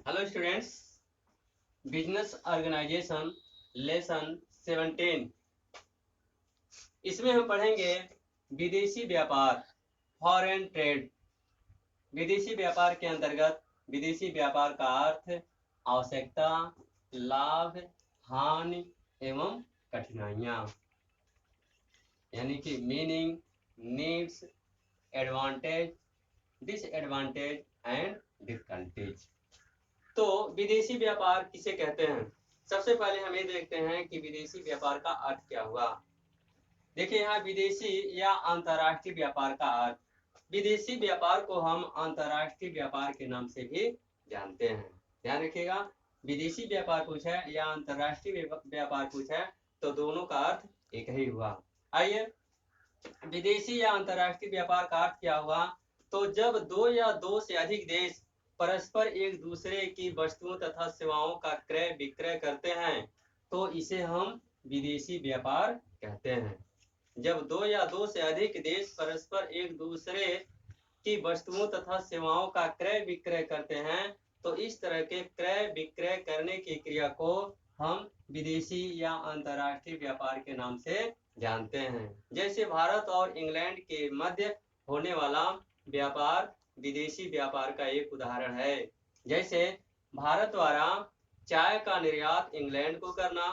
Hello students, business organisation lesson 17। इसमें हम पढ़ेंगे विदेशी व्यापार, फॉरेन ट्रेड। विदेशी व्यापार के अंतर्गत विदेशी व्यापार का अर्थ, आवश्यकता, लाभ, हानि एवं कठिनाइयाँ, यानी कि meaning, needs, advantage, disadvantage and difficulties. तो विदेशी व्यापार किसे कहते हैं? सबसे पहले हम ये देखते हैं कि विदेशी व्यापार का अर्थ क्या हुआ। देखिए यहाँ विदेशी या अंतर्राष्ट्रीय व्यापार का अर्थ, विदेशी व्यापार को हम अंतर्राष्ट्रीय व्यापार के नाम से भी जानते हैं। ध्यान रखिएगा, विदेशी व्यापार पूछा है या अंतर्राष्ट्रीय व्यापार पूछा है तो दोनों का अर्थ एक ही हुआ। आइए, विदेशी या अंतर्राष्ट्रीय व्यापार का अर्थ क्या हुआ? तो जब दो या दो से अधिक देश परस्पर एक दूसरे की वस्तुओं तथा सेवाओं का क्रय विक्रय करते हैं तो इसे हम विदेशी व्यापार कहते हैं। जब दो या दो से अधिक देश परस्पर एक दूसरे की वस्तुओं तथा सेवाओं का क्रय विक्रय करते हैं तो इस तरह के क्रय विक्रय करने की क्रिया को हम विदेशी या अंतर्राष्ट्रीय व्यापार के नाम से जानते हैं। जैसे भारत और इंग्लैंड के मध्य होने वाला व्यापार विदेशी व्यापार का एक उदाहरण है। जैसे भारत द्वारा चाय का निर्यात इंग्लैंड को करना,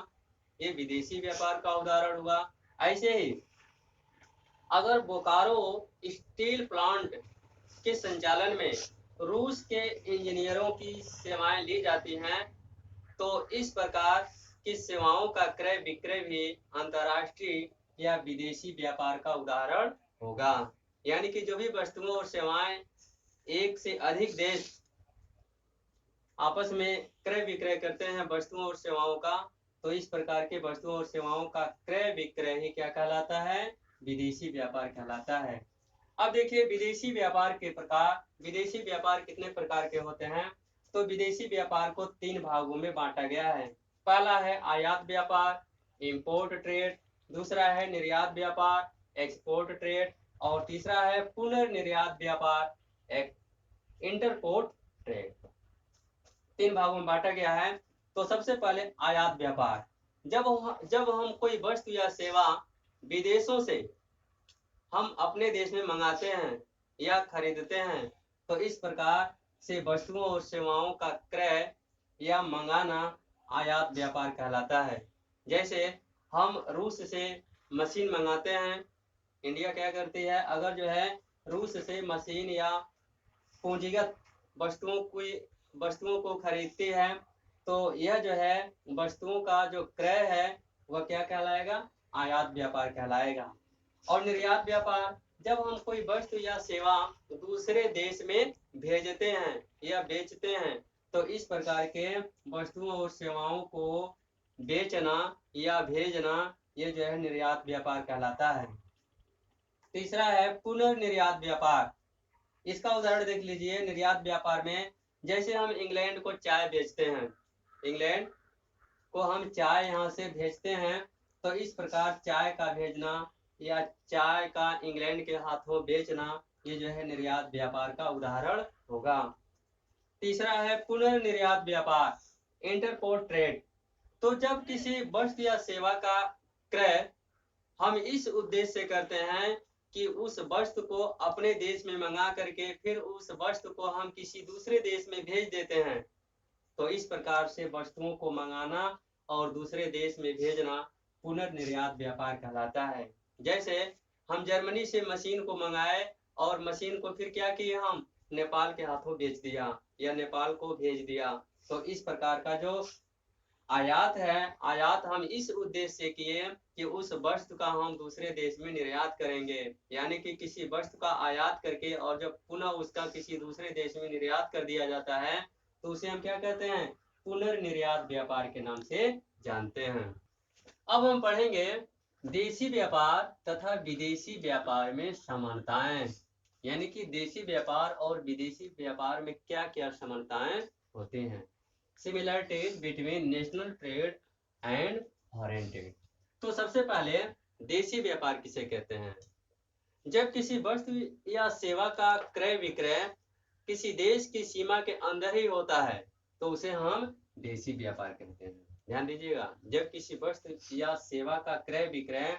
ये विदेशी व्यापार का उदाहरण हुआ। ऐसे ही अगर बोकारो स्टील प्लांट के संचालन में रूस के इंजीनियरों की सेवाएं ली जाती हैं तो इस प्रकार की सेवाओं का क्रय विक्रय भी अंतर्राष्ट्रीय या विदेशी व्यापार का उदाहरण होगा। यानी कि जो भी वस्तुओं और सेवाएं एक से अधिक देश आपस में क्रय विक्रय करते हैं वस्तुओं और सेवाओं का, तो इस प्रकार के वस्तुओं और सेवाओं का क्रय विक्रय ही क्या कहलाता है? विदेशी व्यापार कहलाता है। अब देखिए विदेशी व्यापार के प्रकार, विदेशी व्यापार कितने प्रकार के होते हैं? तो विदेशी व्यापार को 3 भागों में बांटा गया है। पहला है आयात व्यापार, इंपोर्ट ट्रेड, दूसरा है निर्यात व्यापार, एक्सपोर्ट ट्रेड, और तीसरा है पुनर्निर्यात व्यापार, इंटरपोर्ट ट्रेड। 3 भागों में बांटा गया है। तो सबसे पहले आयात व्यापार, जब हम कोई वस्तु या सेवा विदेशों से हम अपने देश में मंगाते हैं या खरीदते हैं तो इस प्रकार से वस्तुओं और सेवाओं का क्रय या मंगाना आयात व्यापार कहलाता है। जैसे हम रूस से मशीन मंगाते हैं, इंडिया क्या करती है, अगर जो है रूस से मशीन या पूंजीगत वस्तुओं को खरीदती है तो यह जो है वस्तुओं का जो क्रय है वह क्या कहलाएगा? आयात व्यापार कहलाएगा। और निर्यात व्यापार, जब हम कोई वस्तु या सेवा दूसरे देश में भेजते हैं या बेचते हैं तो इस प्रकार के वस्तुओं और सेवाओं को बेचना या भेजना, ये जो है निर्यात व्यापार कहलाता है। तीसरा है पुनर्निर्यात व्यापार। इसका उदाहरण देख लीजिए। निर्यात व्यापार में जैसे हम इंग्लैंड को चाय बेचते हैं, इंग्लैंड को हम चाय यहाँ से भेजते हैं तो इस प्रकार चाय का भेजना या चाय का इंग्लैंड के हाथों बेचना, ये जो है निर्यात व्यापार का उदाहरण होगा। तीसरा है पुनर्निर्यात व्यापार, इंटरपोर्ट ट्रेड। तो जब किसी वस्तु या सेवा का क्रय हम इस उद्देश्य से करते हैं कि उस वस्तु को अपने देश में मंगा करके फिर उस वस्तु को हम किसी दूसरे देश में भेज देते हैं तो इस प्रकार से वस्तुओं को मंगाना और दूसरे देश में भेजना पुनर्निर्यात व्यापार कहलाता है। जैसे हम जर्मनी से मशीन को मंगाए और मशीन को फिर क्या किए, हम नेपाल के हाथों बेच दिया या नेपाल को भेज दिया, तो इस प्रकार का जो आयात है, आयात हम इस उद्देश्य से किए कि उस वस्तु का हम दूसरे देश में निर्यात करेंगे। यानी कि किसी वस्तु का आयात करके और जब पुनः उसका किसी दूसरे देश में निर्यात कर दिया जाता है तो उसे हम क्या कहते हैं? पुनर्निर्यात व्यापार के नाम से जानते हैं। अब हम पढ़ेंगे देशी व्यापार तथा विदेशी व्यापार में समानताएं, यानी कि देशी व्यापार और विदेशी व्यापार में क्या क्या समानताएं होती हैं। Similarities between national trade and foreign trade. तो सबसे पहले देशी व्यापार किसे कहते हैं? जब किसी वस्तु या सेवा का क्रय विक्रय किसी देश की सीमा के अंदर ही होता है तो उसे हम देशी व्यापार कहते हैं। ध्यान दीजिएगा, जब किसी वस्तु या सेवा का क्रय विक्रय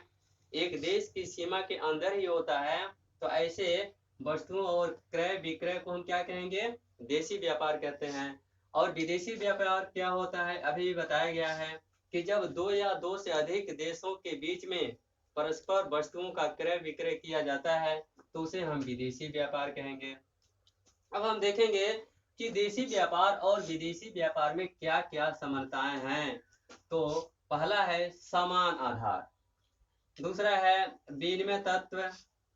एक देश की सीमा के अंदर ही होता है, तो ऐसे वस्तुओं और क्रय विक्रय को हम क्या कहेंगे? देशी व्यापार कहते हैं। और विदेशी व्यापार क्या होता है? अभी बताया गया है कि जब दो या दो से अधिक देशों के बीच में परस्पर वस्तुओं का क्रय विक्रय किया जाता है, तो उसे हम विदेशी व्यापार कहेंगे। अब हम देखेंगे कि देशी व्यापार और विदेशी व्यापार में क्या क्या समानताएं हैं। तो पहला है समान आधार, दूसरा है विनिमय तत्व,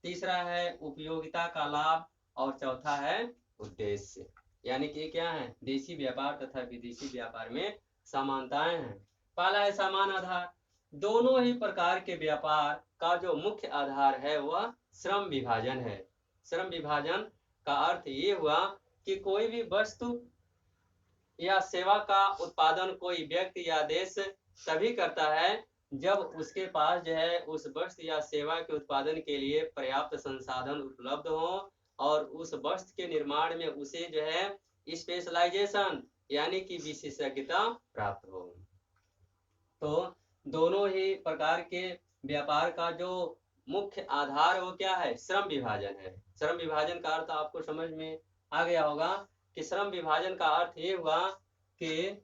तीसरा है उपयोगिता का लाभ, और चौथा है उद्देश्य। यानी कि क्या है? देशी व्यापार तथा विदेशी व्यापार में समानताएं हैं। पहला है समान आधार। दोनों ही प्रकार के व्यापार का जो मुख्य आधार है वह श्रम विभाजन है। श्रम विभाजन का अर्थ ये हुआ कि कोई भी वस्तु या सेवा का उत्पादन कोई व्यक्ति या देश तभी करता है जब उसके पास जो है उस वस्तु या सेवा के उत्पादन के लिए पर्याप्त संसाधन उपलब्ध हो और उस वस्तु के निर्माण में उसे जो है स्पेशलाइजेशन यानी कि विशेषज्ञता प्राप्त हो। तो दोनों ही प्रकार के व्यापार का जो मुख्य आधार वो क्या है? श्रम विभाजन है। श्रम विभाजन का अर्थ आपको समझ में आ गया होगा कि श्रम विभाजन का अर्थ ये हुआ कि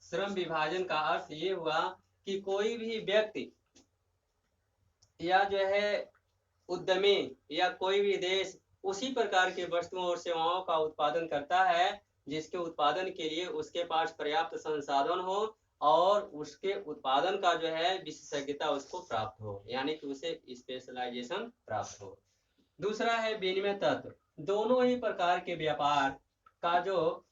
श्रम विभाजन का अर्थ ये हुआ कि कोई भी व्यक्ति या जो है उद्यमी या कोई भी देश उसी प्रकार के वस्तुओं और सेवाओं का उत्पादन करता है जिसके उत्पादन के लिए उसके पास पर्याप्त संसाधन हो और उसके उत्पादन का जो है विशेषज्ञता उसको प्राप्त हो, यानी कि उसे स्पेशलाइजेशन प्राप्त हो। दूसरा है विनिमय तत्व। दोनों ही प्रकार के व्यापार का जो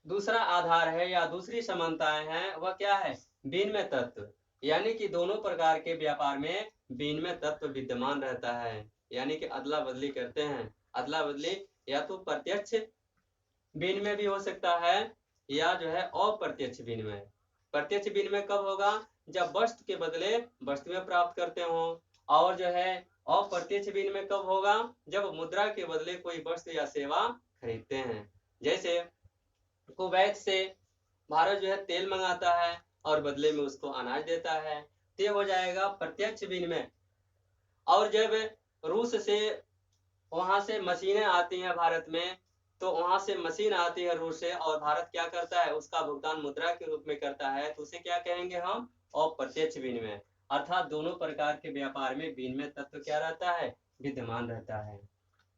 दूसरा आधार है या दूसरी समानताएं हैं वह क्या है? विनिमय तत्व। यानी कि दोनों प्रकार के व्यापार में विनिमय तत्व विद्यमान रहता है, यानी कि अदला बदली करते हैं। अदला बदली या तो प्रत्यक्ष विनिमय भी हो सकता है या जो है अप्रत्यक्ष विनिमय। प्रत्यक्ष विनिमय कब होगा? जब वस्तु के बदले वस्तुएं प्राप्त करते हो। और जो है अप्रत्यक्ष विनिमय कब होगा? जब मुद्रा के बदले कोई वस्तु या सेवा खरीदते हैं। जैसे कुवैत से भारत जो है तेल मंगाता है और बदले में उसको अनाज देता है, तो हो जाएगा प्रत्यक्ष विनिमय। और जब रूस से वहां से मशीनें आती हैं भारत में, तो वहां से मशीन आती है रूस से और भारत क्या करता है? उसका भुगतान मुद्रा के रूप में करता है, तो उसे क्या कहेंगे हम? अप्रत्यक्ष विनिमय। अर्थात दोनों प्रकार के व्यापार में विनिमय तत्व क्या रहता है? विद्यमान रहता है।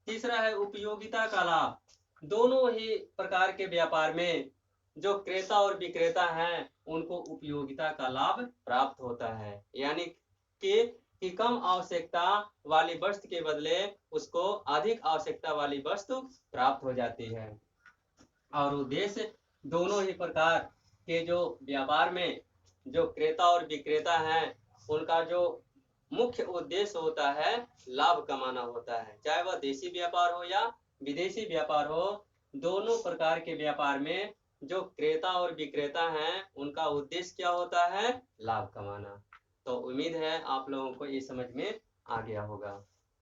तीसरा है उपयोगिता का लाभ। दोनों ही प्रकार के व्यापार में जो क्रेता और विक्रेता हैं उनको उपयोगिता का लाभ प्राप्त होता है, यानी कि कम आवश्यकता वाली वस्तु के बदले उसको अधिक आवश्यकता वाली वस्तु प्राप्त हो जाती है। और उद्देश्य, दोनों ही प्रकार के जो व्यापार में जो क्रेता और विक्रेता हैं उनका जो मुख्य उद्देश्य होता है लाभ कमाना होता है। चाहे वह देशी व्यापार हो या विदेशी व्यापार हो, दोनों प्रकार के व्यापार में जो क्रेता और विक्रेता हैं उनका उद्देश्य क्या होता है? लाभ कमाना। तो उम्मीद है आप लोगों को ये समझ में आ गया होगा।